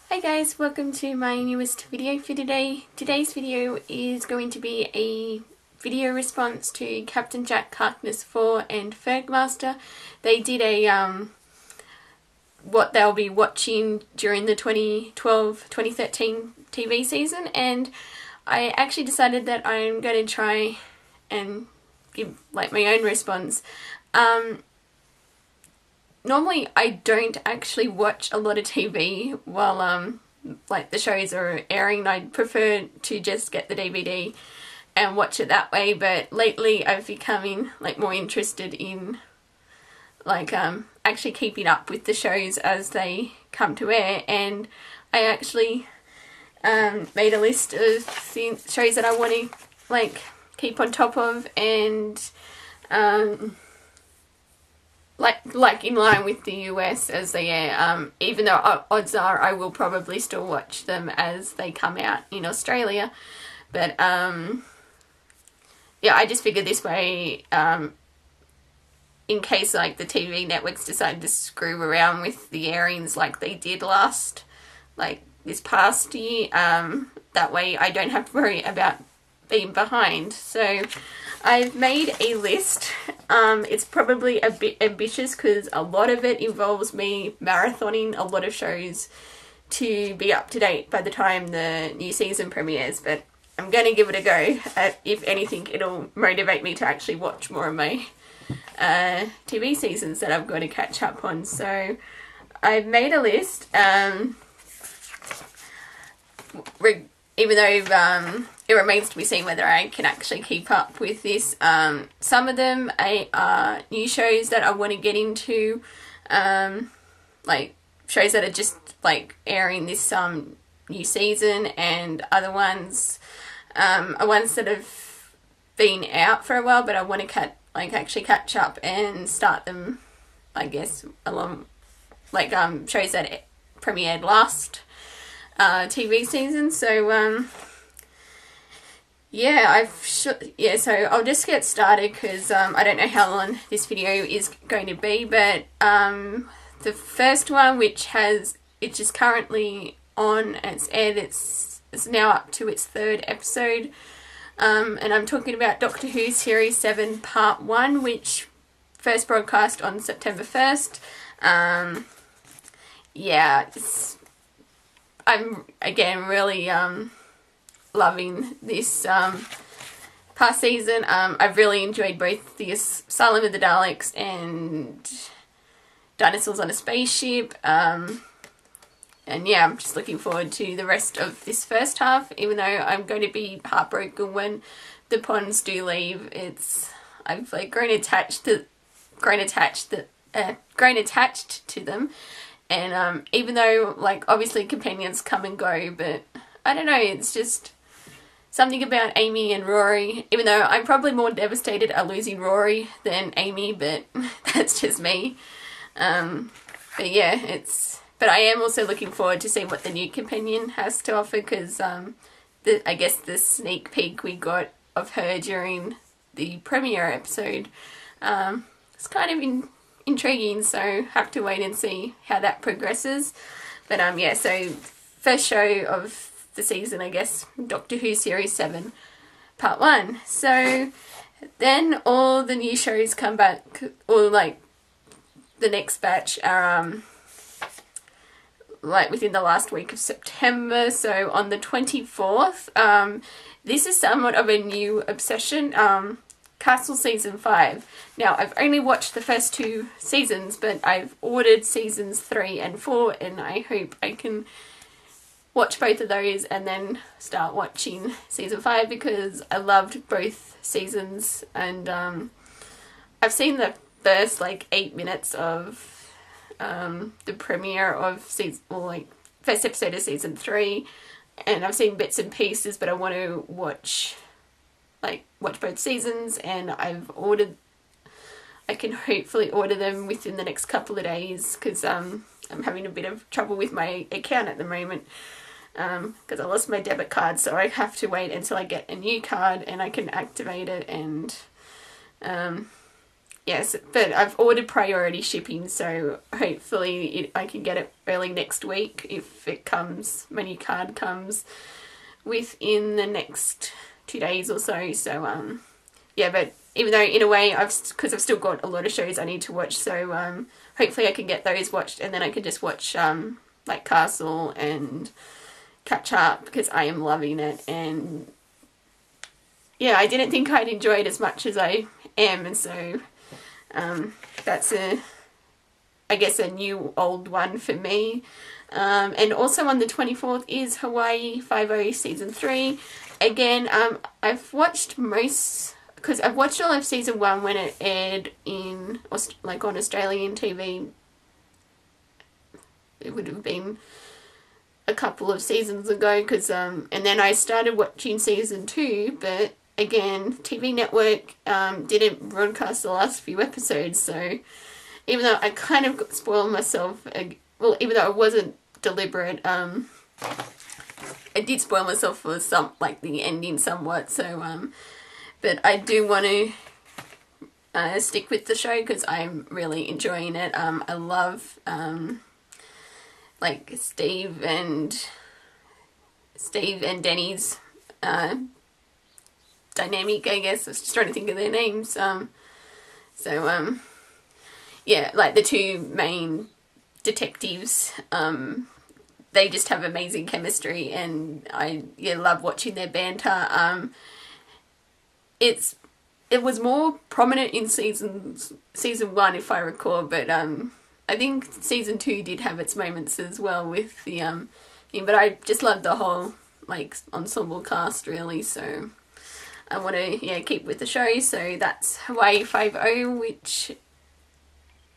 Hi guys, welcome to my newest video for today. Today's video is going to be a video response to Captain Jack Harkness 4 and Fergmaster. They did a what they'll be watching during the 2012-2013 TV season, and I actually decided that I'm going to try and give like my own response. Normally I don't actually watch a lot of TV while like the shows are airing. I prefer to just get the DVD and watch it that way, but lately I've becoming like more interested in like actually keeping up with the shows as they come to air, and I actually made a list of shows that I want to like keep on top of and like in line with the US as they air, even though odds are I will probably still watch them as they come out in Australia. But yeah, I just figured this way, in case like the TV networks decide to screw around with the airings like they did this past year, that way I don't have to worry about being behind. So I've made a list. It's probably a bit ambitious because a lot of it involves me marathoning a lot of shows to be up to date by the time the new season premieres, but I'm going to give it a go. If anything, it'll motivate me to actually watch more of my TV seasons that I've got to catch up on. So I've made a list, even though it remains to be seen whether I can actually keep up with this. Some of them are new shows that I want to get into, like shows that are just like airing this new season, and other ones are ones that have been out for a while but I want to actually catch up and start them, I guess, along like shows that premiered last TV season. So yeah, so I'll just get started because I don't know how long this video is going to be, but the first one, which it's just currently on, it's aired, it's now up to its 3rd episode, and I'm talking about Doctor Who Series 7 Part 1, which first broadcast on September 1st. Yeah, I'm again really loving this past season. I've really enjoyed both the Asylum of the Daleks and Dinosaurs on a Spaceship, and yeah, I'm just looking forward to the rest of this first half, even though I'm going to be heartbroken when the Ponds do leave. I've like grown attached to them, and even though like obviously companions come and go, but I don't know, it's just something about Amy and Rory, even though I'm probably more devastated at losing Rory than Amy, but that's just me. But yeah, but I am also looking forward to seeing what the new companion has to offer, because I guess the sneak peek we got of her during the premiere episode, it's kind of intriguing, so have to wait and see how that progresses. But yeah, so first show of the season, I guess, Doctor Who Series 7 Part 1. So then all the new shows come back, or like the next batch are like within the last week of September. So on the 24th, this is somewhat of a new obsession, Castle Season 5. Now, I've only watched the first 2 seasons, but I've ordered seasons 3 and 4, and I hope I can watch both of those and then start watching season 5, because I loved both seasons, and I've seen the first like 8 minutes of the premiere of first episode of season 3, and I've seen bits and pieces, but I want to watch both seasons, and I can hopefully order them within the next couple of days, because I'm having a bit of trouble with my account at the moment, because I lost my debit card, so I have to wait until I get a new card and I can activate it and yes, but I've ordered priority shipping, so hopefully I can get it early next week if it comes, my new card comes within the next 2 days or so. So yeah, but even though in a way because I've still got a lot of shows I need to watch, so hopefully I can get those watched, and then I can just watch like Castle and catch up, because I am loving it. And yeah, I didn't think I'd enjoy it as much as I am, and so that's I guess a new old one for me. And also on the 24th is Hawaii FiveO Season 3. Again, I've watched most, because I've watched all of Season 1 when it aired in, like on Australian TV. It would have been a couple of seasons ago, because and then I started watching Season 2, but again, TV Network didn't broadcast the last few episodes, so even though I kind of spoiled myself, well, even though it wasn't deliberate, I did spoil myself for some, like the ending somewhat, so but I do want to stick with the show because I'm really enjoying it. I love like Steve and Denny's dynamic, I guess. I was just trying to think of their names. Yeah, like the two main detectives, they just have amazing chemistry, and I love watching their banter. It was more prominent in season 1, if I recall, but I think Season 2 did have its moments as well with the thing, but I just love the whole like ensemble cast really, so I want to keep with the show. So that's Hawaii FiveO, which,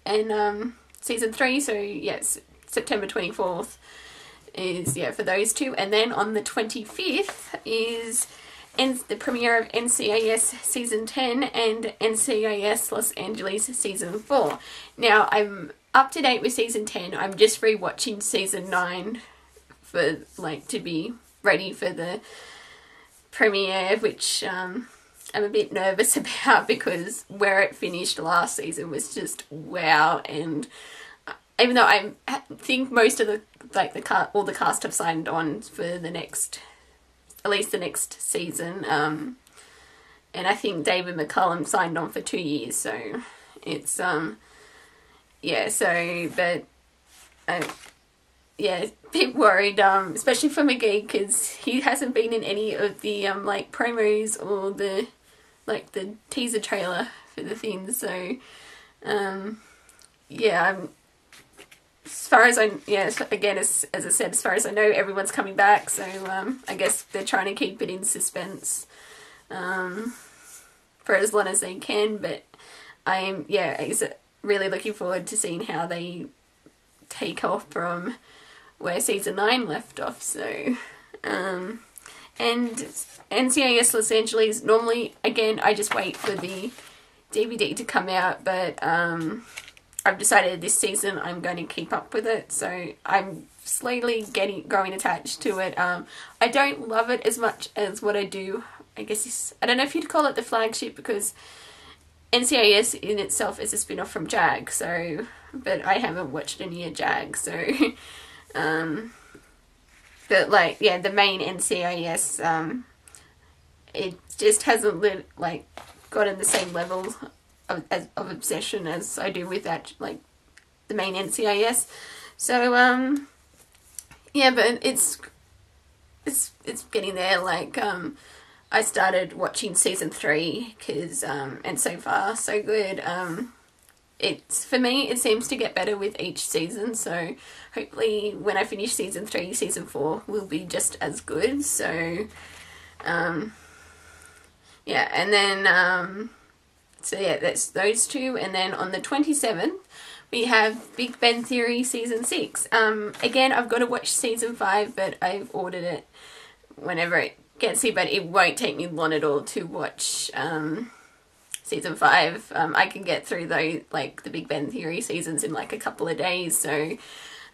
and Season 3, so yes, September 24th is for those two. And then on the 25th is the premiere of NCIS Season 10 and NCIS Los Angeles Season 4. Now I'm up to date with Season 10. I'm just rewatching Season 9 for like to be ready for the premiere, which I'm a bit nervous about, because where it finished last season was just wow. And even though I think most of the all the cast have signed on for the next, at least the next season, and I think David McCullum signed on for 2 years, so it's but a bit worried, especially for McGee, because he hasn't been in any of the like promos or the teaser trailer for the thing. So I'm, as far as I again, as I said, as far as I know, everyone's coming back, so I guess they're trying to keep it in suspense for as long as they can. But I'm really looking forward to seeing how they take off from where Season 9 left off. So and NCIS Los Angeles, normally again I just wait for the DVD to come out, but I've decided this season I'm going to keep up with it, so I'm slowly growing attached to it. I don't love it as much as what I do, I guess I don't know if you'd call it the flagship, because NCIS in itself is a spin-off from JAG, so, but I haven't watched any of JAG, so but like the main NCIS, it just hasn't gotten the same level of obsession as I do with that, like the main NCIS. So but it's getting there. Like I started watching Season 3 because and so far so good. It's, for me, it seems to get better with each season, so hopefully when I finish Season 3, Season 4 will be just as good. So and then that's those two. And then on the 27th we have Big Bang Theory Season 6. Again, I've got to watch Season 5, but I've ordered it whenever it gets here, but it won't take me long at all to watch Season 5. I can get through those, like the Big Bang Theory seasons, in like a couple of days. So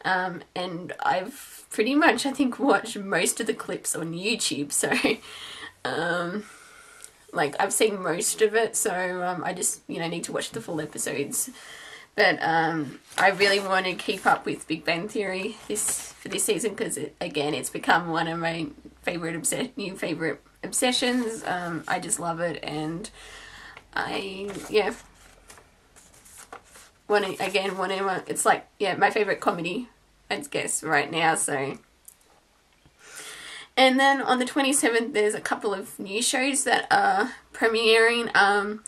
and I've pretty much, I think, watched most of the clips on YouTube, so like I've seen most of it, so I just, you know, need to watch the full episodes. But I really want to keep up with Big Bang Theory for this season, because again, it's become one of my new favorite obsessions. I just love it, and it's like, my favorite comedy, I guess, right now. So, and then on the 27th, there's a couple of new shows that are premiering.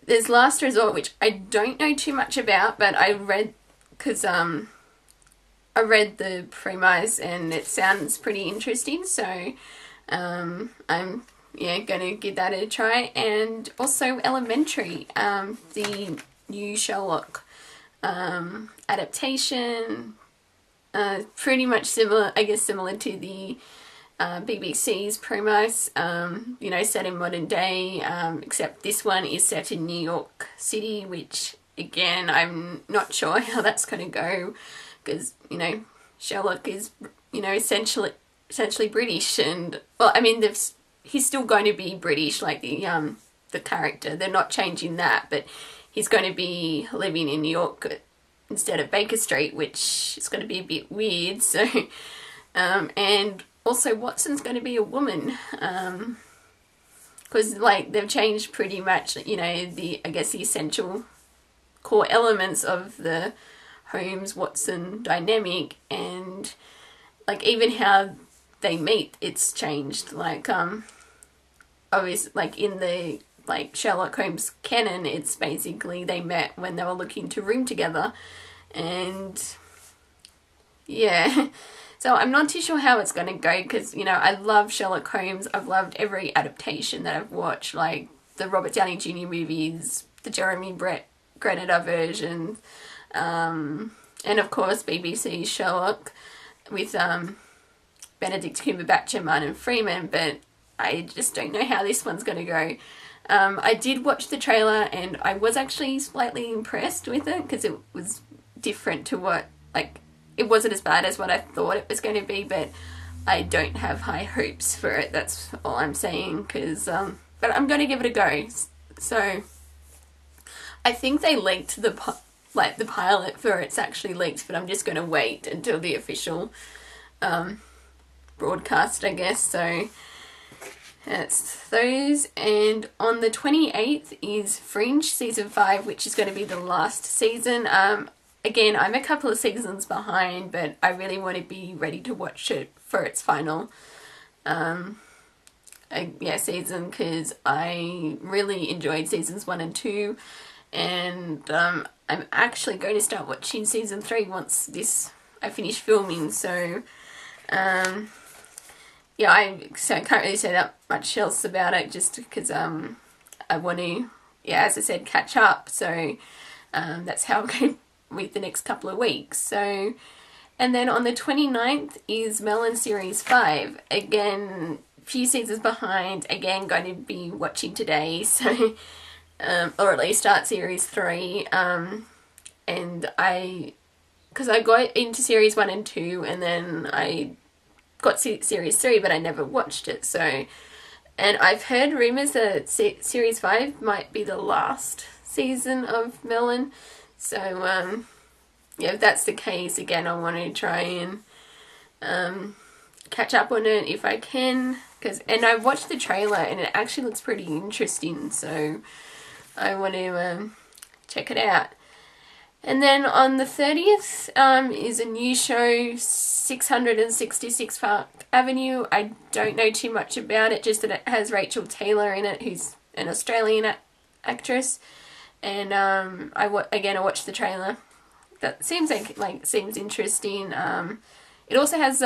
There's Last Resort, which I don't know too much about, but I read the premise and it sounds pretty interesting, so I'm gonna give that a try. And also Elementary, the new Sherlock adaptation, pretty much similar to the BBC's premise, set in modern day, except this one is set in New York City, which again, I'm not sure how that's going to go, because, Sherlock is, essentially British, and, well, I mean, he's still going to be British, like the character. They're not changing that, but he's going to be living in New York instead of Baker Street, which is going to be a bit weird, so, and also Watson's going to be a woman, because, they've changed pretty much, the essential core elements of the Holmes-Watson dynamic, and, even how they meet, it's changed, obviously, in the, Sherlock Holmes canon, it's basically they met when they were looking to room together, and, yeah. So I'm not too sure how it's going to go, because, I love Sherlock Holmes. I've loved every adaptation that I've watched, like the Robert Downey Jr. movies, the Jeremy Brett Granada version, and of course BBC's Sherlock with Benedict Cumberbatch and Martin Freeman, but I just don't know how this one's going to go. I did watch the trailer and I was actually slightly impressed with it, because it was different to what, it wasn't as bad as what I thought it was going to be, but I don't have high hopes for it. That's all I'm saying, because, but I'm going to give it a go. So, I think they leaked the pilot for it's actually leaked, but I'm just going to wait until the official, broadcast, I guess. So, that's those. And on the 28th is Fringe Season 5, which is going to be the last season. Again, I'm a couple of seasons behind, but I really want to be ready to watch it for its final season, because I really enjoyed seasons 1 and 2, and I'm actually going to start watching season 3 once I finish filming, so I can't really say that much else about it, just because I want to, as I said, catch up, so that's how I'm going with the next couple of weeks. So, and then on the 29th is Melon Series 5. Again, few seasons behind. Again, going to be watching today. So, or at least start Series 3. And because I got into Series 1 and 2, and then I got Series 3, but I never watched it. So, and I've heard rumours that Series 5 might be the last season of Melon. So, if that's the case, again, I want to try and catch up on it if I can. And I watched the trailer and it actually looks pretty interesting, so I want to check it out. And then on the 30th is a new show, 666 Park Avenue. I don't know too much about it, just that it has Rachel Taylor in it, who's an Australian actress. And I watched the trailer. That seems seems interesting. It also has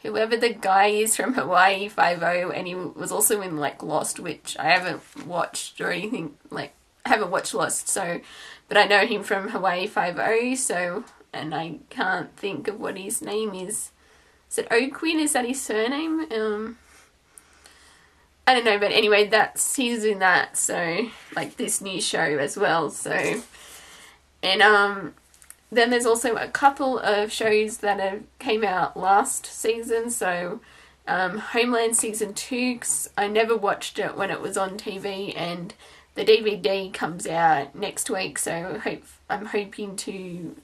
whoever the guy is from Hawaii, FiveO, and he was also in Lost, which I haven't watched or anything. I haven't watched Lost, so, but I know him from Hawaii FiveO. So, and I can't think of what his name is. Is it O'Quinn? Is that his surname? I don't know, but anyway, he's in that, so, this new show as well, so, and, then there's also a couple of shows that came out last season, so, Homeland season 2, 'cause I never watched it when it was on TV, and the DVD comes out next week, so I'm hoping to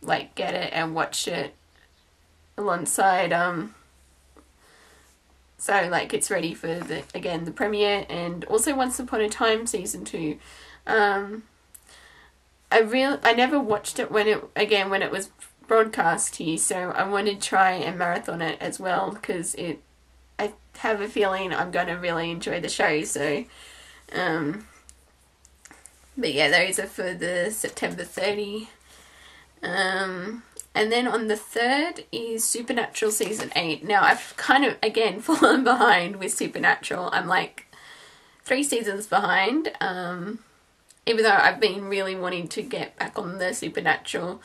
like get it and watch it alongside so like it's ready for the premiere. And also Once Upon a Time season 2. I never watched it when it was broadcast here, so I want to try and marathon it as well, because I have a feeling I'm going to really enjoy the show. So but yeah, those are for the September 30. And then on the 3rd is Supernatural season 8. Now I've kind of again fallen behind with Supernatural. I'm like 3 seasons behind, even though I've been really wanting to get back on the Supernatural,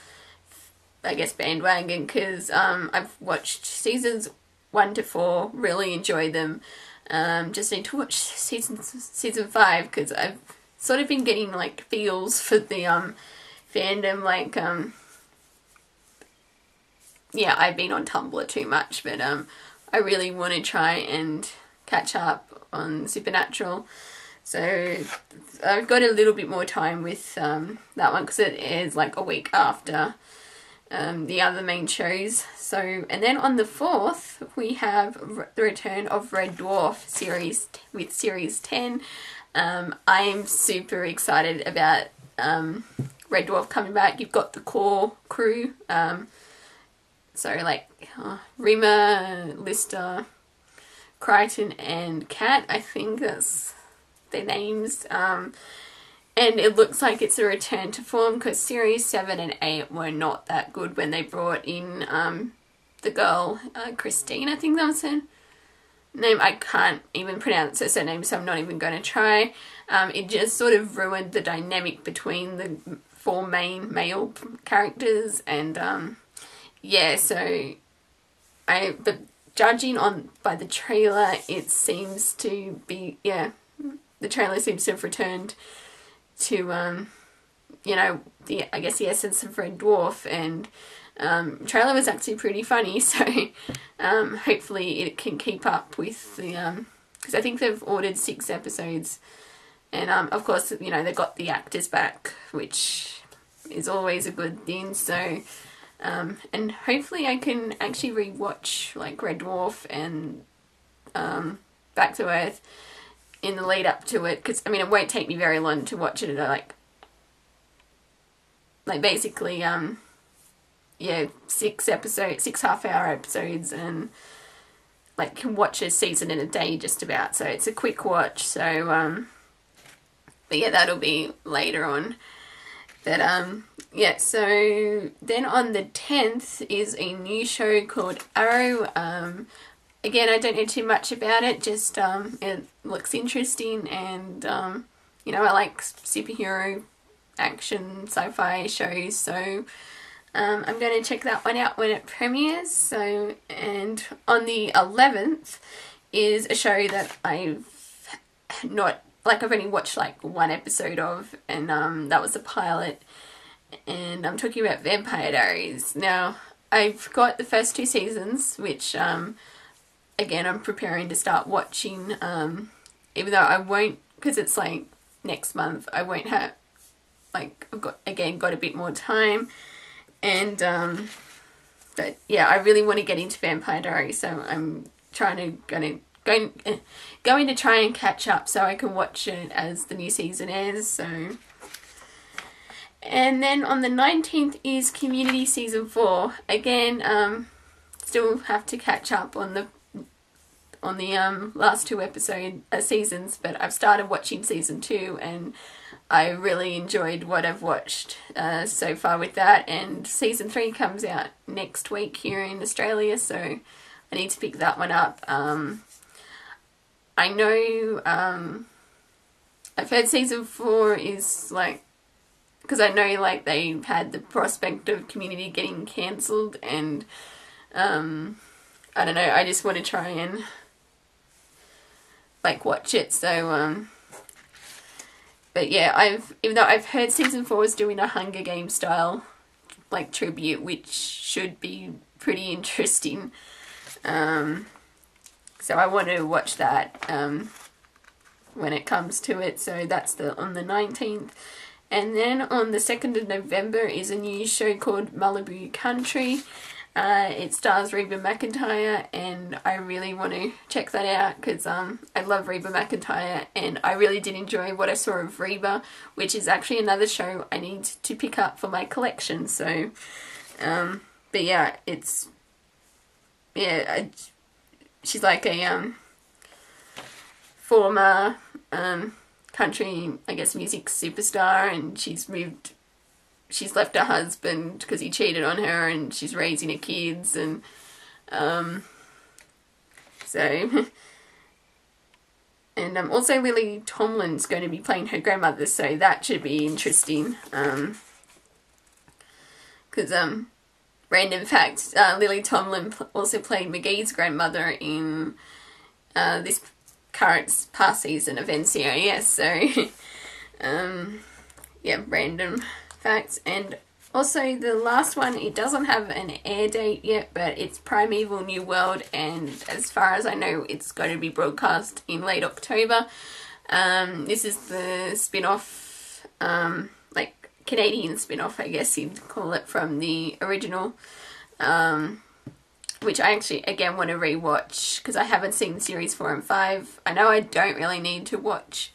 I guess, bandwagon, because I've watched seasons 1 to 4, really enjoyed them. Just need to watch season 5, because I've sort of been getting like feels for the fandom, like yeah, I've been on Tumblr too much, but I really want to try and catch up on Supernatural. So I've got a little bit more time with that one, because it is like a week after the other main shows. So, and then on the 4th we have the return of Red Dwarf series with series 10. I'm super excited about Red Dwarf coming back. You've got the core crew, so like Rima, Lister, Crichton and Kat, I think that's their names. And it looks like it's a return to form, because series 7 and 8 were not that good when they brought in the girl, Christine, I think that was her name. I can't even pronounce her surname, so I'm not even going to try. It just sort of ruined the dynamic between the 4 main male characters, and yeah, so but judging by the trailer, it seems to be, yeah, the trailer seems to have returned to you know, I guess the essence of Red Dwarf, and trailer was actually pretty funny, so hopefully it can keep up with the because I think they've ordered 6 episodes, and of course, you know, they've got the actors back, which is always a good thing. So and hopefully I can actually rewatch like Red Dwarf and Back to Earth in the lead up to it, because I mean it won't take me very long to watch it. Like basically yeah, 6 half-hour episodes, and like can watch a season in a day just about, so it's a quick watch. So but yeah, that'll be later on. But yeah, so then on the 10th is a new show called Arrow. Again, I don't know too much about it, just it looks interesting, and you know, I like superhero action sci-fi shows, so I'm going to check that one out when it premieres. So, and on the 11th is a show that I've only watched like 1 episode of, and that was the pilot, and I'm talking about Vampire Diaries. Now, I've got the first 2 seasons, which again, I'm preparing to start watching, even though I won't, because it's like next month, I won't have, like, I've got a bit more time, and but yeah, I really want to get into Vampire Diaries, so I'm going to try and catch up so I can watch it as the new season airs. So, and then on the 19th is Community season 4. Again, still have to catch up on the last 2 seasons, but I've started watching season 2, and I really enjoyed what I've watched so far with that, and season 3 comes out next week here in Australia, so I need to pick that one up. I know I've heard season 4 is like, because I know like they had the prospect of Community getting cancelled, and I don't know, I just want to try and like watch it. So but yeah, even though I've heard season 4 is doing a Hunger Games style like tribute, which should be pretty interesting. So I want to watch that when it comes to it. So that's on the 19th. And then on the 2nd of November is a new show called Malibu Country. It stars Reba McEntire, and I really want to check that out because I love Reba McEntire, and I really did enjoy what I saw of Reba, which is actually another show I need to pick up for my collection. So, but yeah, she's like a former country, I guess, music superstar, and she's left her husband because he cheated on her, and she's raising her kids, and so and also Lily Tomlin's going to be playing her grandmother, so that should be interesting. Because random fact, Lily Tomlin also played McGee's grandmother in this past season of NCIS, so yeah, random facts. And also the last one, it doesn't have an air date yet, but it's Primeval New World, and as far as I know, it's going to be broadcast in late October. This is the spin-off, like Canadian spin-off, I guess you'd call it, from the original, which I actually, again, want to rewatch because I haven't seen series 4 and 5. I know I don't really need to watch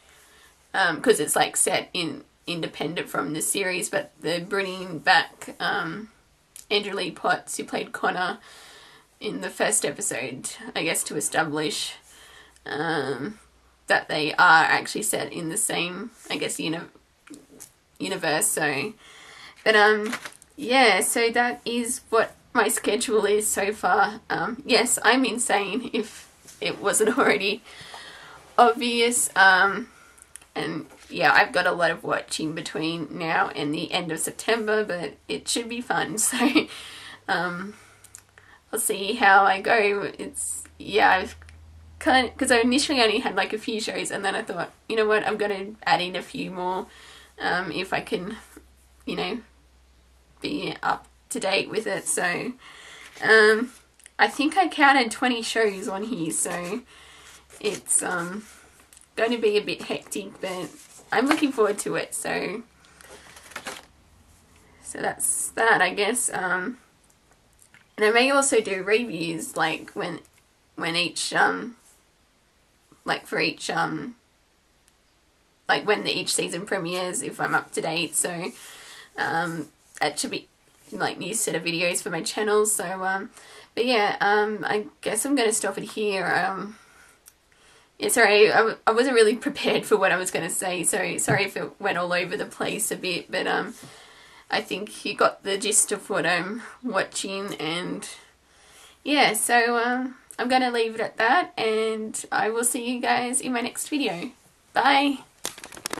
because it's like set in independent from the series, but they're bringing back Andrew Lee Potts, who played Connor in the first episode, I guess, to establish that they are actually set in the same, I guess, universe. So, but yeah, so that is what my schedule is so far. Yes, I'm insane if it wasn't already obvious. And yeah, I've got a lot of watching between now and the end of September, but it should be fun. So I'll see how I go. I've kind of, because I initially only had like a few shows, and then I thought, you know what, I'm going to add in a few more if I can, be up to date with it. So I think I counted 20 shows on here, so it's going to be a bit hectic, but I'm looking forward to it. So that's that, I guess. And I may also do reviews, like when each like for each like when each season premieres, if I'm up to date. So that should be like new set of videos for my channel. So but yeah, I guess I'm gonna stop it here. Yeah, sorry, I wasn't really prepared for what I was going to say, so sorry if it went all over the place a bit, but I think you got the gist of what I'm watching, and yeah, so I'm going to leave it at that, and I will see you guys in my next video. Bye!